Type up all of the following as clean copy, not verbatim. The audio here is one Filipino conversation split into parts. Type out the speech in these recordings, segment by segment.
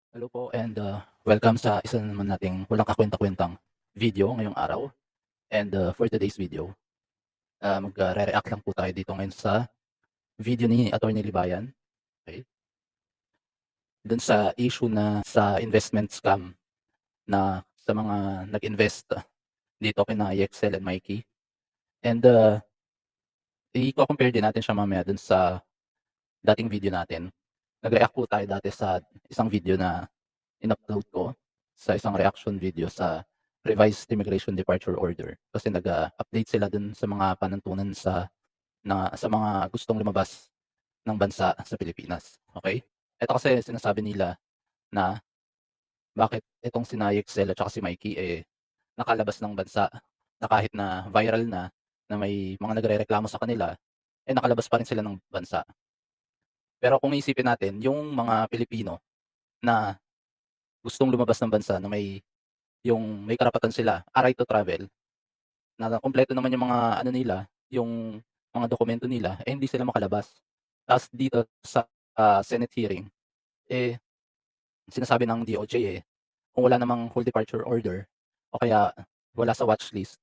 Hello po and welcome sa isa na naman nating walang kakwenta-kwentang video ngayong araw. And for today's video, magre-react lang po tayo dito ngayon sa video ni Attorney Libayan, okay? Dun sa issue na sa investment scam na sa mga nag-invest dito kina Yexel and Mikey. And i-co-compare din natin siya mamaya dun sa dating video natin. Nag-react po tayo dati sa isang video na in-upload ko sa isang reaction video sa revised immigration departure order kasi nag-update sila dun sa mga panuntunan sa mga gustong lumabas ng bansa sa Pilipinas, okay? Ito kasi sinasabi nila na bakit itong sina Yexel at saka si Mikey, nakalabas ng bansa na kahit na viral na may mga nagrereklamo sa kanila, nakalabas pa rin sila ng bansa. Pero kung iisipin natin yung mga Pilipino na gustong lumabas ng bansa na may karapatan sila, right to travel, na kumpleto naman yung mga ano nila, yung mga dokumento nila, hindi sila makalabas. Ta's dito sa, Senate hearing, eh, sinasabi ng DOJ, kung wala namang whole departure order o kaya wala sa watchlist,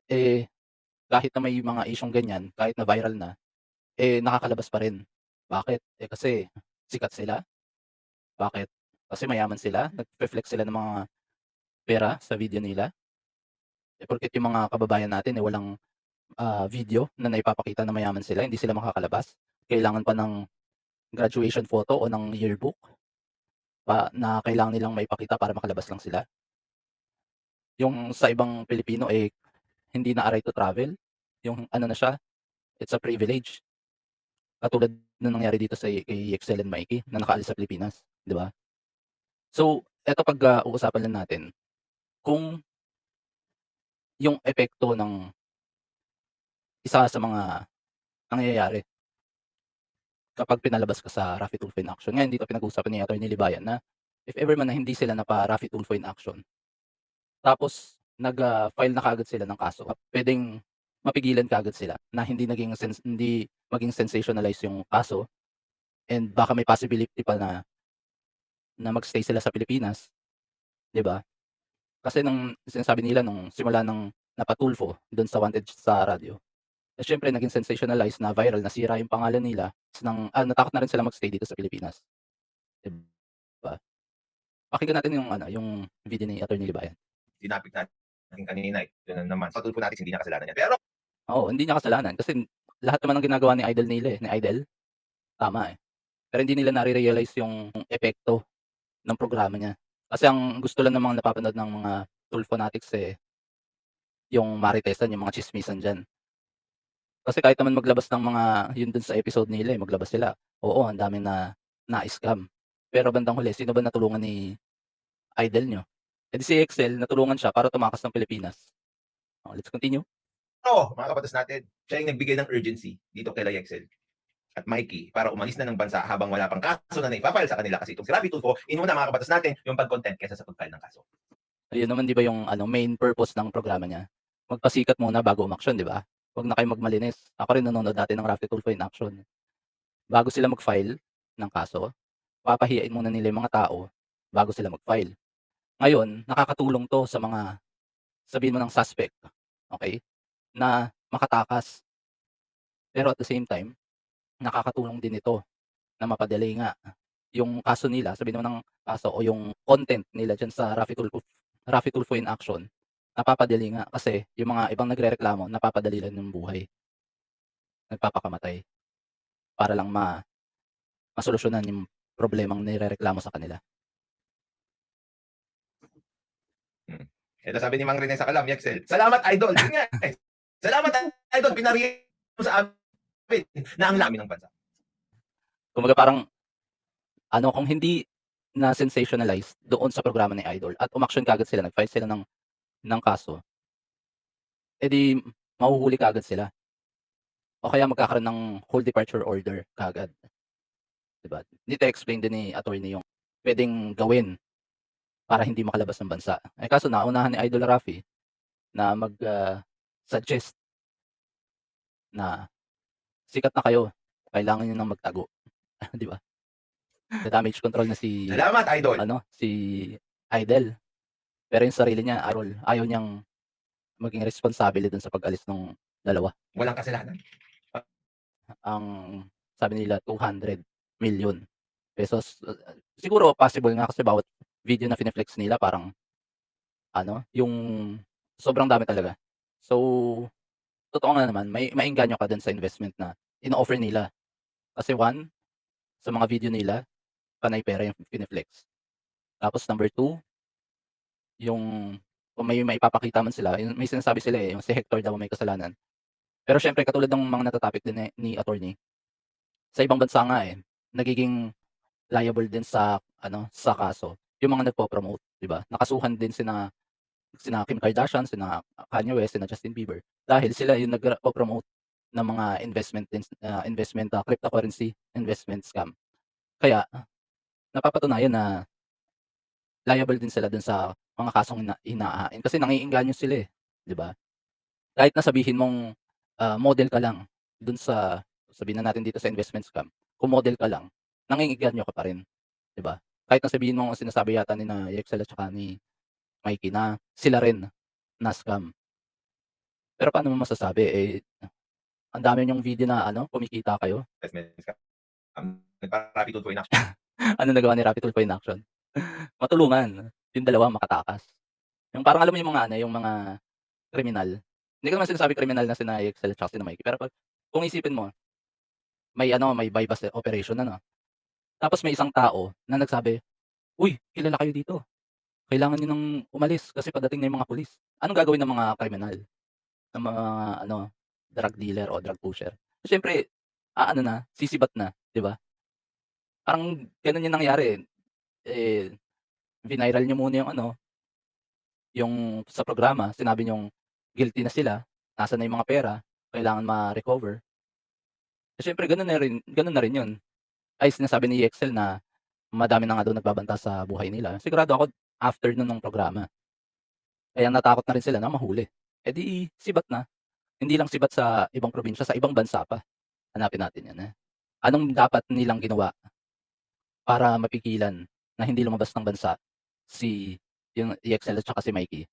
eh, kahit na may mga isyung ganyan, kahit na viral na, nakakalabas pa rin. Bakit? Kasi sikat sila. Bakit? Kasi mayaman sila, nagfe-flex sila ng mga pera sa video nila. Porket yung mga kababayan natin, walang video na naipapakita na mayaman sila, hindi sila makakalabas. Kailangan pa ng graduation photo o ng yearbook na kailangan nilang maipakita para makalabas lang sila. Yung sa ibang Pilipino, hindi na right to travel, yung ano na siya, it's a privilege. Katulad nung nangyari dito kay Excel and Mikey na nakaalis sa Pilipinas, 'di ba? So, eto uusapan lang natin kung yung epekto ng isa sa mga nangyayari kapag pinalabas ka sa Raffy Tulfo in action. Ngayon dito pinag-uusapan ni Attorney Libayan na if ever man na hindi sila napa-Raffy Tulfo in action, tapos file na kaagad sila ng kaso, puwedeng mapigilan kaagad sila na hindi maging sensationalize yung kaso and baka may possibility pa na mag-stay sila sa Pilipinas, 'di ba? Kasi sinasabi nila nung simula ng napa-Tulfo dun sa wanted sa radyo, siyempre naging sensationalize na viral, nasira yung pangalan nila natakot na rin sila mag-stay dito sa Pilipinas, 'di ba? Pakinggan natin yung ano, yung video ni Attorney Libayan. Tinapik natin kanina, yun na naman. Patulfo natin hindi niya kasalanan yan. Pero Oo, hindi niya kasalanan kasi lahat naman ng ginagawa ni Idol nila, ni Idol, tama, pero hindi nila nare-realize yung epekto ng programa niya. Kasi ang gusto lang namang napapanood ng mga Tulfo fanatics, yung maritesan, yung mga tsismisan diyan. Kasi kahit naman maglabas ng mga yun dun sa episode nila, maglabas sila, oo, ang daming na-scam. Pero bandang huli, sino ba natulungan ni Idol niyo? Eh, di si Excel natulungan siya para tumakas ng Pilipinas. Oh, let's continue. mga kabatas natin, siya yung nagbigay ng urgency dito kay Excel at Mikey para umalis na ng bansa habang wala pang kaso na naipafile sa kanila kasi itong si Raffy Tulfo, inuna mga kabatas natin yung pag-content kaysa sa pag-file ng kaso. Ayun naman 'di ba yung ano, main purpose ng programa niya, magpasikat muna bago umaksyon, 'di ba? Huwag na kayong magmalinis. Ako rin nanonood dati ng Raffy Tulfo in action. Bago sila mag-file ng kaso, papahiyain muna nila yung mga tao bago sila mag-file. Ngayon, nakakatulong 'to sa mga sabihin mo ng suspect, okey, na makatakas. Pero at the same time, nakakatulong din ito na mapadali nga yung kaso nila, sabihin mo ng kaso o yung content nila diyan sa Raffy Tulfo in action, napapadali nga kasi yung mga ibang nagrereklamo napapadali lang ng buhay, nagpapakamatay para lang masolusyonan yung problemang nirereklamo sa kanila. Hmm. Ito sabi ni Mang Rene sa Kalam, Excel, salamat idol. Yun nga eh. Salamat idol, pinariyan mo sa amin na ang lamin ng bansa. Kumbaga parang ano, kung hindi na sensationalize doon sa programa ni Idol at umaksyon kaagad sila, nag-file sila ng kaso, di mahuhuli kaagad sila o kaya magkakaroon ng whole departure order kaagad, 'di ba? Dito explain din ni attorney yung puwedeng gawin para hindi makalabas ng bansa. Kaso naunahan ni Idol Raffy na suggest na sikat na kayo, kailangan niyo ng magtago, 'di ba? Na-damage control na si Salamat, idol. si Idol. Pero yung sarili niya ayaw niyang maging responsable dun sa pag-alis nung dalawa. Walang kasalanan. Ang sabi nila ₱200 million. Siguro possible nga kasi bawat video na fine-flex nila parang yung sobrang dami talaga. So, totoo nga naman maengganyo ka dun sa investment na ino-offer nila. Kasi one, sa mga video nila panay pera yung fine-flex. Tapos number two, yung kung may maipapakita man sila, yung may sinasabi sila, yung si Hector daw may kasalanan. Pero siyempre katulad ng mga nata-topic din ni attorney, sa ibang bansa nga, nagiging liable din sa kaso yung mga nagpo-promote, 'di ba? Nakasuhan din sina Kim Kardashian, sina Kanye West, sina Justin Bieber dahil sila yung nagpo-promote ng mga cryptocurrency investment scam. Kaya napapatunayan na liable din sila dun sa mga kasong hinahain kasi nangiengganyo sila, 'di ba? Kahit na sabihin mong, model ka lang dun sabihin na natin dito sa investment scam, kung model ka lang, nangingiganyo ka pa rin, 'di ba? Kahit na sabihin mong sinasabi yata nina Yexel at saka ni Mikey na sila rin na-scam. Pero paano mo masasabi, ang dami niyong video na kumikita kayo. Investment scam. Nagpa-Rapid Tulfo in action. Ano nagawa ni Rapi Tulfo in action? Matulungan, yung dalawa makatakas. Yung parang alam mo yung mga yung mga kriminal, hindi ko naman sinasabing kriminal na sina Yexel at saka sina Mikey, pero kung isipin mo, may bypass operation tapos may isang tao na nagsabi, "Uy, kilala kayo dito. Kailangan niyo ng umalis kasi padating na yung mga pulis." Anong gagawin ng mga kriminal, ng mga drug dealer o drug pusher? Siyempre sisibat na, 'di ba? Parang gano'n yung nangyari, vineral niyo muna yung sa programa, sinabi niyong guilty na sila, nasaan na yung mga pera, kailangan ma-recover. Siyempre gano'n na rin 'yun. Ay sinasabi ni Excel na madami na nga daw nagbabanta sa buhay nila. Sigurado ako after no'n nung programa, kaya natakot na rin sila na mahuli. Eh, di sibat na. Hindi lang sibat sa ibang probinsya, sa ibang bansa pa. Hanapin natin 'yan, anong dapat nilang ginawa para mapigilan na hindi lumabas ng bansa yung EXL at saka si Mikey,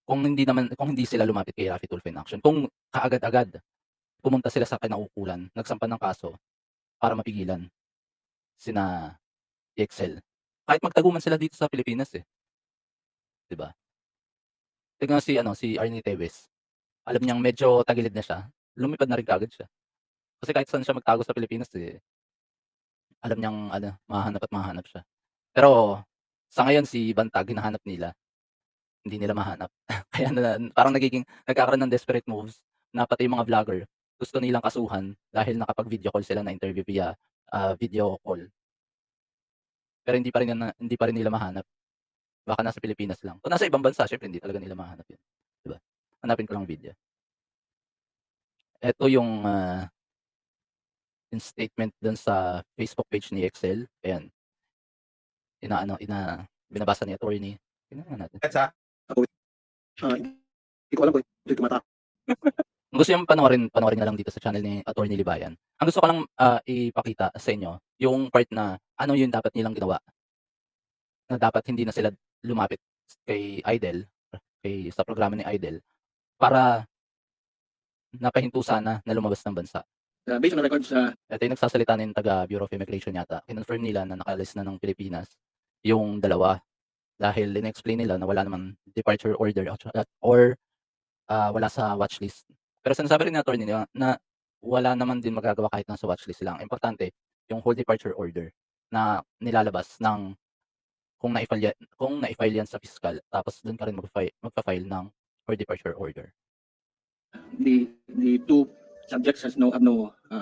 kung hindi sila lumapit kay Raffy Tulfo in Action, kung kaagad-agad pumunta sila sa kinaukulan, nagsampa ng kaso para mapigilan sina EXL. Kahit magtaguman sila dito sa Pilipinas, 'di ba? Tignan mo si Arnie Teves, alam niyang medyo tagilid na siya, lumipad na rin kaagad siya. Kasi kahit saan siya magtago sa Pilipinas, alam niyang mahahanap at mahahanap siya. Pero sa ngayon si Bantag hinahanap nila, hindi nila mahanap. Kaya parang nagkakaroon ng desperate moves na pati yung mga vlogger gusto nilang kasuhan dahil nakapag-video call sila, na-interview via, video call. Pero hindi pa rin nila mahanap. Baka nasa Pilipinas lang. Kung nasa ibang bansa siyempre hindi talaga nila mahanap 'yun, 'di ba? Hanapin ko lang video. Eto yung statement dun sa Facebook page ni Excel, ayan. Binabasa ni attorney. Tingnan nga natin. At sa Hindi ko alam kung ito'y tumatak. Kung gusto niyong panoorin na lang dito sa channel ni Attorney Libayan. Ang gusto ko lang, ipakita sa inyo yung part na ano yung dapat nilang ginawa, na dapat hindi na sila lumapit kay Idol, sa programa ni Idol para napahinto sana na lumabas ng bansa. Based on the records, Ito yung nagsasalita na yung taga Bureau of Immigration yata. Kinonfirm nila na nakaalis na ng Pilipinas yung dalawa dahil in-explain nila na wala namang departure order or wala sa watchlist. Pero sinasabi rin ni attorney na wala naman din magagawa kahit nasa watchlist lang. Importante yung whole departure order na nilalabas ng kung na-i-file yan sa piskal tapos dun ka rin magfa-file ng for departure order. the two subjects have no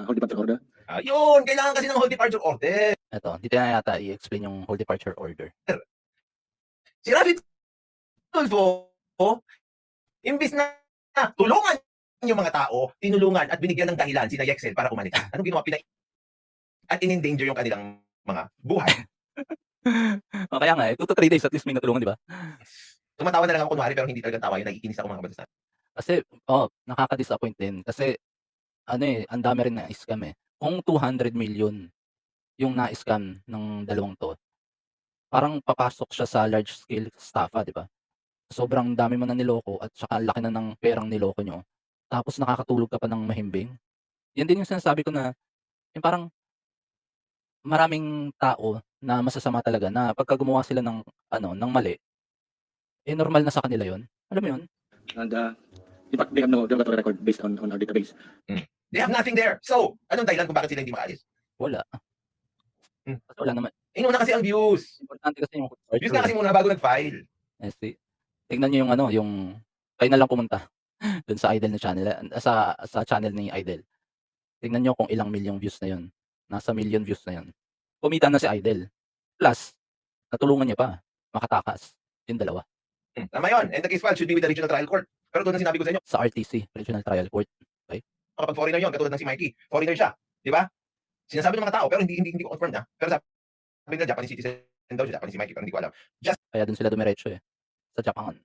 hold departure order. yun, kailangan kasi ng whole departure order. Eto, dito na yata i-explain yung whole departure order. Si Raffy Tulfo, imbis na tulungan yung mga tao, tinulungan at binigyan ng dahilan sina Yexel para umalis. Anong ginawa? At in-endanger yung kanilang mga buhay. Kaya nga 2 to 3 days at least may natulungan, 'di ba? Tumatawa na lang ako kunwari pero hindi talagang tawa yun, naiinis ako mga kabatas natin. Kasi nakaka-disappoint din kasi ang dami rin na-scam, Kung 200 million yung na-scam ng dalawang 'to, parang papasok siya sa large scale estafa, 'di ba? Sobrang dami mo na niloko at saka ang laki na ng perang niloko niyo, tapos nakakatulog ka pa ng mahimbing. 'Yan din yung sinasabi ko na yung parang maraming tao na masasama talaga na pagka gumawa sila ng ano, ng mali, eh, normal na sa kanila 'yun. Alam mo 'yun? And in fact, they have no derogatory record based on our database. They have nothing there. So, anong dahilan kung bakit sila hindi makaalis? Wala. Hmm. Kasi wala naman. Inuna kasi ang views. Importante kasi yung Views nga kasi muna bago nag-file. eh, tignan niyo yung ano, yung kayo na lang pumunta dun sa idol na channel, sa channel ni Idol. Tignan niyo kung ilang milyong views na 'yun. Nasa million views na 'yun. Kumita na si Idol. Plus, natulungan niya pa makatakas, yung dalawa. Tama yun. And the case file should be with the regional trial court. Pero doon ang sinabi ko sa inyo, Sa RTC, Regional Trial Court. kapag foreigner yun, katulad ng si Mikey, foreigner siya. Di ba? Sinasabi ng mga tao, pero hindi ko confirm na. Pero sabi nila, Japanese citizen daw siya, Japanese si Mikey, pero hindi ko alam. Just Kaya dun sila dumiretso sa Japan.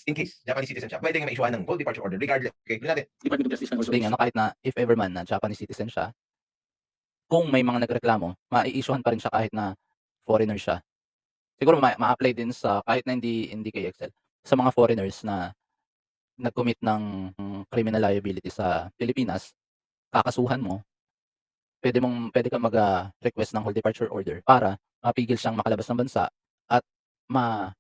in case, Japanese citizen siya, pwede nga ma-issuean ng whole departure order, regardless. Okay, tuloy natin. Department of Justice can also Sabi nga, no, kahit na if ever man na Japanese citizen siya, kung may mga nagreklamo, mai-issuehan pa rin siya kahit na foreigner siya. Siguro ma-apply din sa kahit na hindi kay Excel, sa mga foreigners na nag-commit ng criminal liability sa Pilipinas, kakasuhan mo, pwede kang request ng whole departure order para mapigil siyang makalabas ng bansa at ma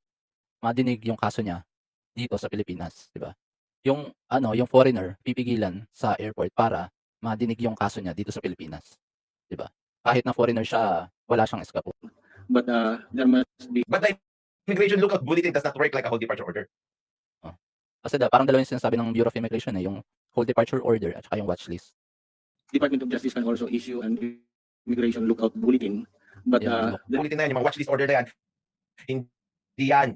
madinig yung kaso niya dito sa Pilipinas, 'di ba? Yung ano, yung foreigner pipigilan sa airport para madinig yung kaso niya dito sa Pilipinas, 'di ba? Kahit na foreigner siya, wala siyang eskapo. but there must be But the immigration lookout bulletin does not work like a whole departure order. Kasi parang dalawa yung sinasabi ng Bureau of Immigration, yung whole departure order at saka yung watch list. Department of Justice can also issue an immigration lookout bulletin. But Yeah, the Bulletin na yan, yung mga watchlist order na yan, hindi yan.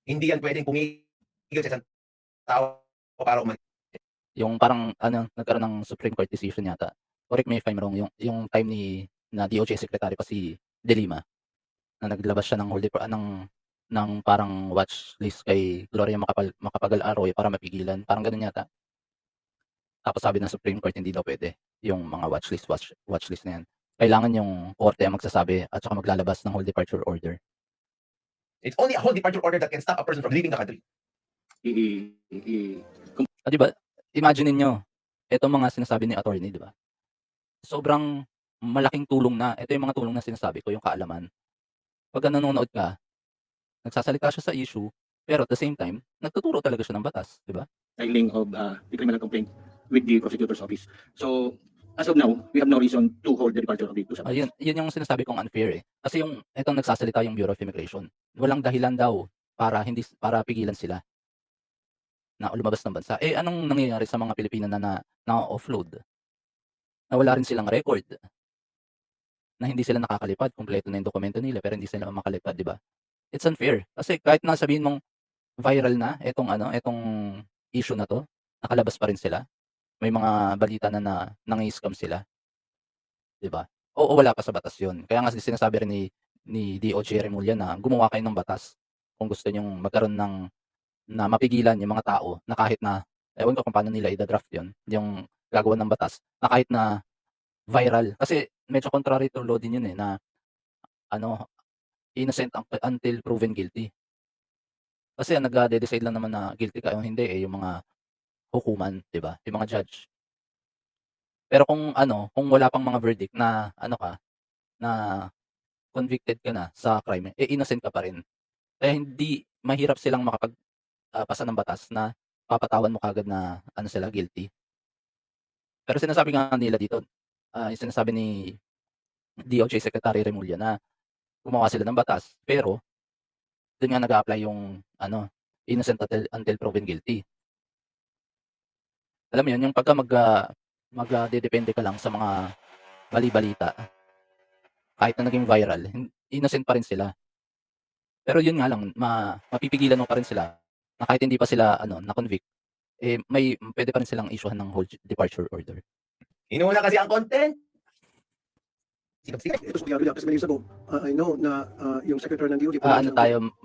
Hindi yan pwedeng pumigil sa isang tao para umalis. Yung parang ano, nagkaroon ng Supreme Court decision yata. Correct me if I'm wrong, yung time na DOJ secretary pa si De Lima, na naglabas siya ng ng parang watch list kay Gloria Macapagal-Arroyo para mapigilan, parang gano'n yata. Tapos sabi ng Supreme Court hindi daw pwede yung mga watch list na yan. Kailangan yung korte ang magsasabi at saka maglalabas ng whole departure order. It's only a whole departure order that can stop a person from leaving the country. Di ba? Imagine niyo, etong mga sinasabi ni attorney, di ba? Sobrang malaking tulong na. Ito yung mga tulong na sinasabi ko, yung kaalaman. Pagka nanonood ka, nagsasalita siya sa issue, pero at the same time, nagtuturo talaga siya ng batas, di ba? filing of the criminal complaint with the prosecutor's office. So, as of now, we have no reason to hold the departure of the two subjects. Yun yung sinasabi kong unfair Kasi yung etong nagsasalita yung Bureau of Immigration, walang dahilan daw para pigilan sila na lumabas ng bansa. Eh anong nangyayari sa mga Pilipino na offload? Na wala rin silang record. Na hindi sila nakakalipad, kumpleto na yung dokumento nila pero hindi sila makalipad, di ba? It's unfair. Kasi kahit na sabihin mong viral na etong issue na to, nakalabas pa rin sila. May mga balita na nangi-scam sila. 'Di ba? Oo, wala pa sa batas 'yun. Kaya nga sinasabi rin ni DOJ Remulla na gumawa kayo ng batas kung gusto niyong magkaroon na mapigilan yung mga tao na kahit na ewan ko kung paano nila ida-draft 'yun, yung gagawan ng batas na kahit na viral. Kasi medyo contrary to law din 'yun, na ano, innocent until proven guilty. Kasi ang nagde-decide lang naman na guilty ka o hindi, yung mga hukuman, 'di ba? Yung mga judge. Pero kung wala pang mga verdict na na convicted ka na sa crime, innocent ka pa rin. Kaya hindi mahirap silang pasa ng batas na papatawan mo kaagad na sila, guilty. Pero sinasabi nga nila dito, yung sinasabi ni DOJ Secretary Remulla na gumawa sila ng batas, pero dun nga nag-a-apply yung innocent until proven guilty. Alam mo yun, yung pagka magdedepende ka lang sa mga bali-balita, kahit na naging viral, innocent pa rin sila. Pero yun nga lang, mapipigilan mo pa rin sila na kahit hindi pa sila na-convict, pwede pa rin silang issuehan ng whole departure order. Inuna kasi ang content. Sige. Ito sa kasi many years ago, I know na yung secretary ng DOJ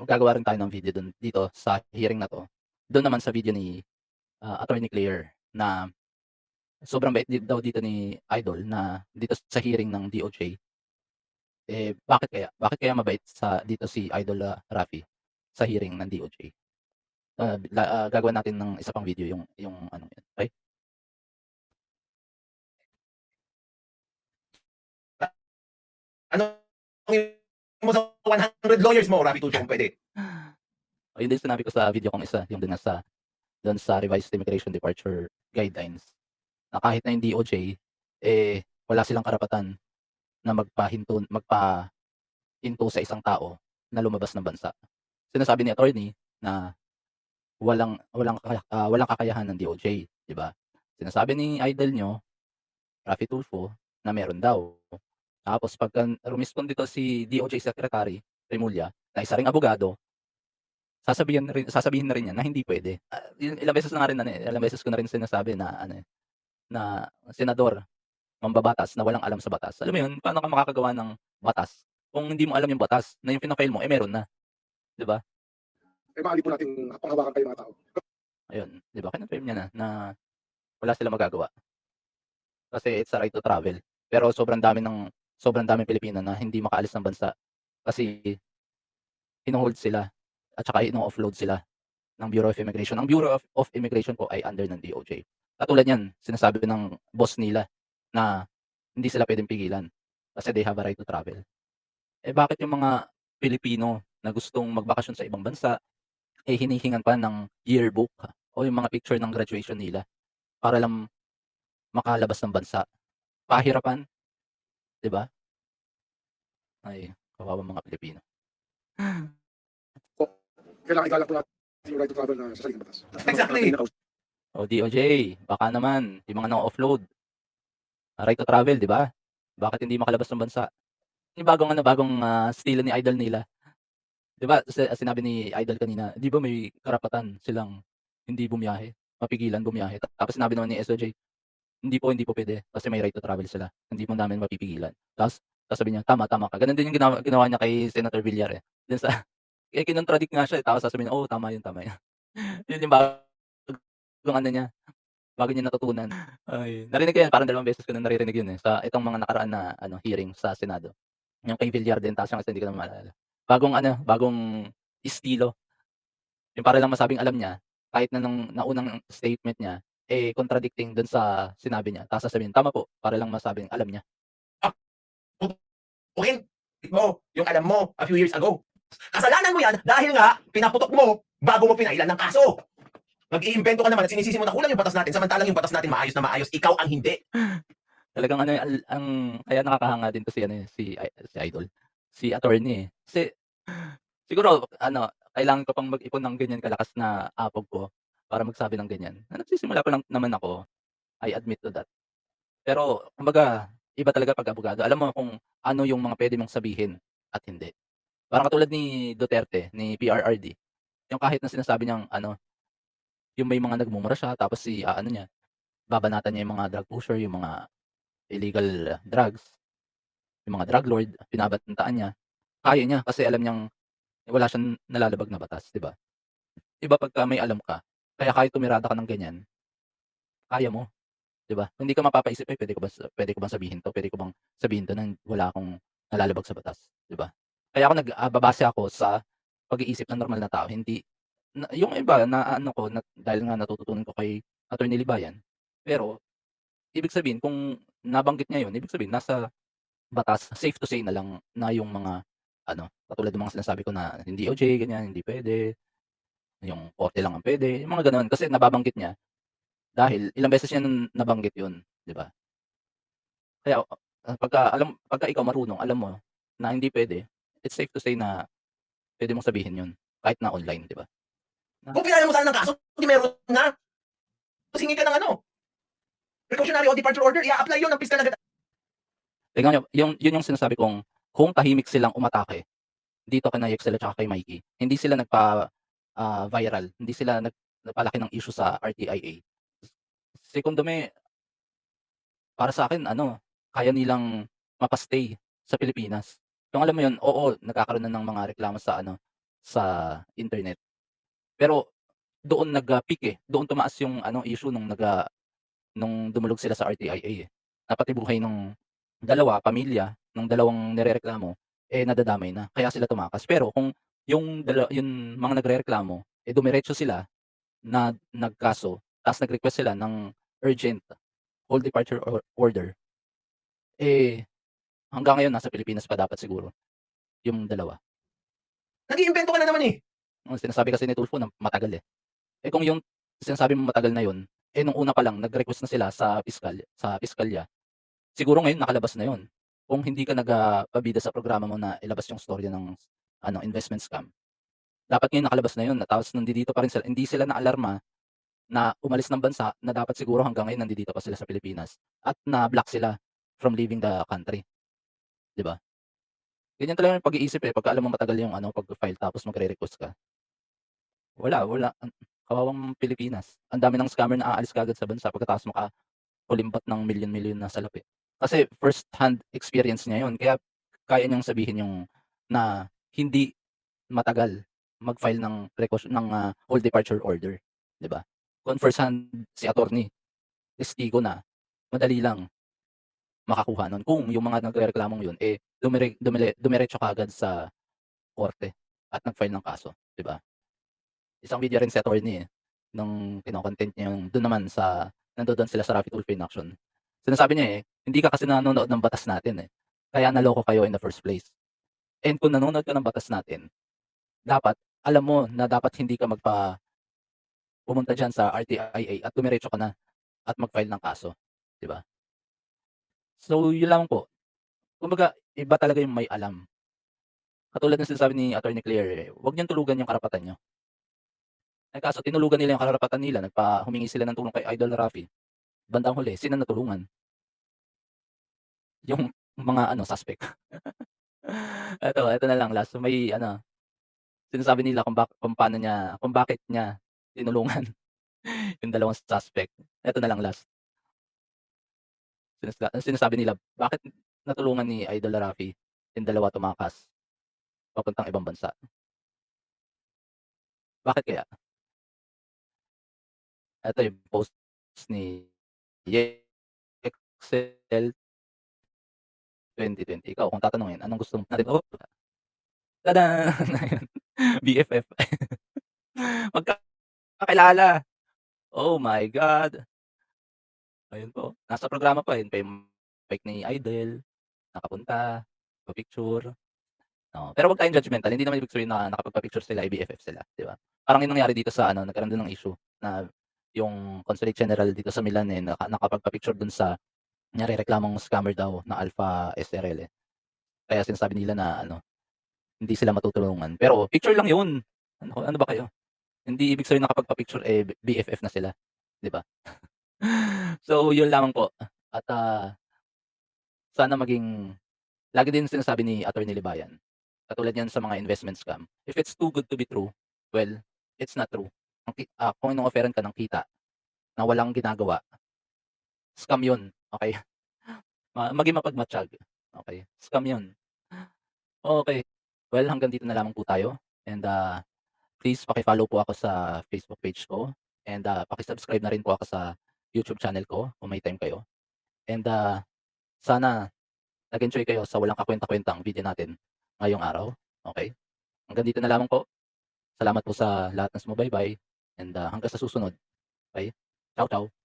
Gagawa rin tayo ng video dito sa hearing na to. Doon naman sa video ni Attorney Claire na sobrang bait daw dito ni Idol na dito sa hearing ng DOJ. Bakit kaya? Bakit kaya mabait dito si Idol, Raffy sa hearing ng DOJ? Gagawan natin ng isa pang video yung ano yun, okey? Ano mo sa 100 lawyers mo, Raffy Tulfo, kung pwede? Yun din sinabi ko sa video kong isa, yung dun sa revised immigration departure guidelines, na kahit na yung DOJ, wala silang karapatan na magpahinto sa isang tao na lumabas ng bansa. Sinasabi ni attorney na walang kakayahan ng DOJ, 'di ba? Sinasabi ni idol niyo, Raffy Tulfo, na meron daw. Tapos pagka rumisponde dito si DOJ Secretary Remulla, na isa ring abogado, sasabihin na rin niya na hindi puwede. Yun ilang beses na nga rin ilang beses ko na rin sinasabi na ano, na senador, mambabatas na walang alam sa batas. Alam mo yun, paano ka makakagawa ng batas kung hindi mo alam yung batas na yung fina-file mo, meron na, 'di ba? Maaari po natin panghawakan kayo mga tao. Ayun, 'di ba, kinonfirm niya na wala silang magagawa. Kasi it's a right to travel. Pero sobrang daming Pilipino na hindi makaalis ng bansa kasi hino-hold sila at saka ino-offload sila ng Bureau of Immigration. Ang Bureau of Immigration po ay under ng DOJ. Katulad niyan, sinasabi ng boss nila na hindi sila puwedeng pigilan kasi they have a right to travel. Bakit yung mga Pilipino na gustong magbakasyon sa ibang bansa, hinihingan pa ng yearbook o yung mga picture ng graduation nila para lang makalabas ng bansa. Pahirapan, 'di ba? Ay, kawawang mga Pilipino. Kailangan igalang po natin yung right to travel na sa saligang batas. Exactly. O DOJ, baka naman yung mga na-offload, right to travel, 'di ba? Bakit hindi makalabas ng bansa? Yung bagong estilo ni idol nila. 'Di ba sinabi ni idol kanina, 'di ba may karapatan silang hindi bumiyahe, mapigilan bumiyahe. Tapos sinabi naman ni SOJ, hindi po puwede kasi may right to travel sila. Hindi po namin mapipigilan. Tapos sasabihin niya, "Tama ka." Gano'n din yung ginawa niya kay Senator Villar, dun sa kinontradict nga siya, tapos sasabihin niya, "Oo, tama yun." Yun yung bagong ano niya, bago niya natutunan. Ay, narinig ko yan, parang 2 beses ko na naririnig yun, sa itong mga nakaraan na ano, hearing sa Senado. Yung kay Villar din, tapos yung isa hindi ko na maalala. Bagong estilo, yung para lang masabing alam niya, kahit na nung naunang statement niya, contradicting dun sa sinabi niya, tapos sasabihin, "Tama po," para lang masabing alam niya. Putukin mo yung alam mo a few years ago. Kasalanan mo yan dahil nga pinaputok mo bago mo pinailan ng kaso. Nag-iimbento ka naman at sinisisi mo na kulang yung batas natin, samantalang yung batas natin maayos na maayos, ikaw ang hindi. Talagang ano, ang kaya nakakahanga din 'to si ano, si Idol, si attorney, Kasi siguro ano, kailangan ko pang mag-ipon ng ganyan kalakas na apog ko para magsabi ng ganyan. Na nagsisimula pa lang naman ako, I admit to that. Pero kumbaga, iba talaga 'pag abogado. Alam mo kung ano yung mga puwede mong sabihin at hindi. Parang katulad ni Duterte, ni PRRD, yung kahit na sinasabi niyang ano, yung may mga nagmumura siya tapos ano niya, babanatan niya yung mga drug pusher, yung mga illegal drugs, yung mga drug lord, binabantaan niya. Kaya niya kasi alam niyang wala siyang nalalabag na batas, 'di ba? Iba pagka may alam ka, kaya kahit tumirada ka ng ganyan, kaya mo, 'di ba? Hindi ka mapapaisip, puwede ko bang sabihin 'to, puwede ko bang sabihin 'to ng wala akong nalalabag sa batas, 'di ba? Kaya ako babase ako sa pag-iisip ng normal na tao, hindi yung iba na ano ko na dahil nga natututunan ko kay Attorney Libayan, pero ibig sabihin kung nabanggit niya yun, ibig sabihin nasa batas, safe to say na lang na yung mga ano, katulad ng mga sinasabi ko na hindi DOJ ganyan, hindi puwede, yung korte lang ang puwede, yung mga gano'n. Kasi nababanggit niya dahil ilang beses niya nabanggit yun, 'di ba? Kaya, pagka ikaw marunong, alam mo na hindi puwede, it's safe to say na puwede mong sabihin yun kahit na online, 'di ba? Kung pinailan mo sana ng kaso, hindi meron na. Hingi ka ng ano, precautionary o departure order, i-a-apply yun ng piskal agad. Tignan niyo, yun yung sinasabi kong kung tahimik silang umatake dito kina Yexel at saka kay Mikey, hindi sila viral, hindi sila nagpalaki ng issue sa RTIA. Si Condome, para sa'kin ano, kaya nilang mapa-stay sa Pilipinas. Yung alam mo yun, oo, nagkakaroon na ng mga reklamo sa ano, sa internet. Pero doon peak, doon tumaas yung ano, issue nung nung dumulog sila sa RTIA, eh. Napatibuhay nung pamilya nung dalawang nirereklamo, eh, nadadamay na kaya sila tumakas. Pero kung yung mga nagrereklamo, eh, dumiretso sila na nagkaso ta's nag-request sila ng urgent whole departure order, eh, hanggang ngayon nasa Pilipinas pa dapat siguro yung dalawa. Nag-iimbento ka na naman eh. Ang sinasabi kasi ni Tulfo na matagal, eh. Eh, kung yung sinasabi mong matagal na yun, eh, nung una pa lang nag-request na sila sa piskalya, siguro ngayon nakalabas na yun. Kung hindi ka pabida sa programa mo na ilabas yung istorya ng ano, investment scam, dapat ngayon nakalabas na yun na tapos nandidito pa rin sila, hindi sila naalarma na umalis ng bansa na dapat siguro hanggang ngayon nandidito pa sila sa Pilipinas at na-block sila from leaving the country, 'di ba? Ganyan talaga yung pag-iisip, eh, pagka alam mo matagal yung ano, pagfi-file tapos magre-request ka. Wala, kawawang Pilipinas. Ang dami ng scammer na aalis kaagad sa bansa pagkatapos makakulimbat ng milyon-milyon na salapi. Kasi first hand experience niya yun kaya kaya niyang sabihin yung na hindi matagal mag-file ng whole departure order, 'di ba? Kung first hand si attorney, testigo na, madali lang makakuha nun kung yung mga nagrereklamong yun, eh, dumiretso kaagad sa korte at nag-file ng kaso, 'di ba? Isang video rin si attorney, eh, nung kino-content niya yung dun naman nandoon sila sa Raffy Tulfo in Action. Sinasabi niya, eh, hindi ka kasi nanonood ng batas natin, eh, kaya naloko kayo in the first place. And kung nanonood ka ng batas natin, dapat alam mo na dapat hindi ka pumunta diyan sa RTIA at dumiretso ka na at mag-file ng kaso, 'di ba? So, yun lang po. Kumbaga iba talaga yung may alam. Katulad ng sinasabi ni Attorney Claire, eh, huwag niyong tulugan yung karapatan niyo. Eh, kaso tinulugan nila yung karapatan nila, humingi sila ng tulong kay Idol Raffy. Bandang huli, sino natulungan? Yung mga ano, suspect. Eto na lang last, may ano, sinasabi nila kung bakit niya tinulungan yung dalawang suspect. Eto na lang last, sinasabi nila, bakit natulungan ni Idol Raffy yung dalawa tumakas papuntang ibang bansa? Bakit kaya? Eto yung post ni Yexel 2020. Ikaw kung tatanungin, anong gusto natin tada! Ayun, BFF. Magkakilala. Oh my God! Ayun po, nasa programa pa, yun pa yung bike ni Idol, nakapunta, pa-picture. Oo, pero 'wag tayong judgemental, hindi naman ibig sabihin na nakapagpa-picture sila, eh, BFF sila, 'di ba? Parang yung nangyari dito sa ano, nagkaroon din ng issue na yung Consulate General dito sa Milan, eh, nakapagpa-picture dun sa nirereklamong scammer daw na Alpha SRL, eh. Kaya sinasabi nila na ano, hindi sila matutulungan, pero picture lang yun. Ano ba kayo? Hindi ibig sabihin nakapagpa-picture, eh, BFF na sila, 'di ba? So, yun lamang po at, sana lagi din sinasabi ni Attorney Libayan, katulad niyan sa mga investment scam, if it's too good to be true, well, it's not true. Kung ino-offeran ka ng kita na walang ginagawa, scam yun, okey? Maging mapagmatyag, okey? Scam yun. Okey, well hanggang dito na lamang po tayo and, please paki-follow po ako sa Facebook page ko and, paki-subscribe na rin po ako sa YouTube channel ko kung may time kayo and, sana nag-enjoy kayo sa walang kakuwenta-kuwentang video natin ngayong araw, okey? Hanggang dito na lamang po. Salamat po sa lahat ng sumubaybay and, hanggang sa susunod, okey? Ciao, ciao.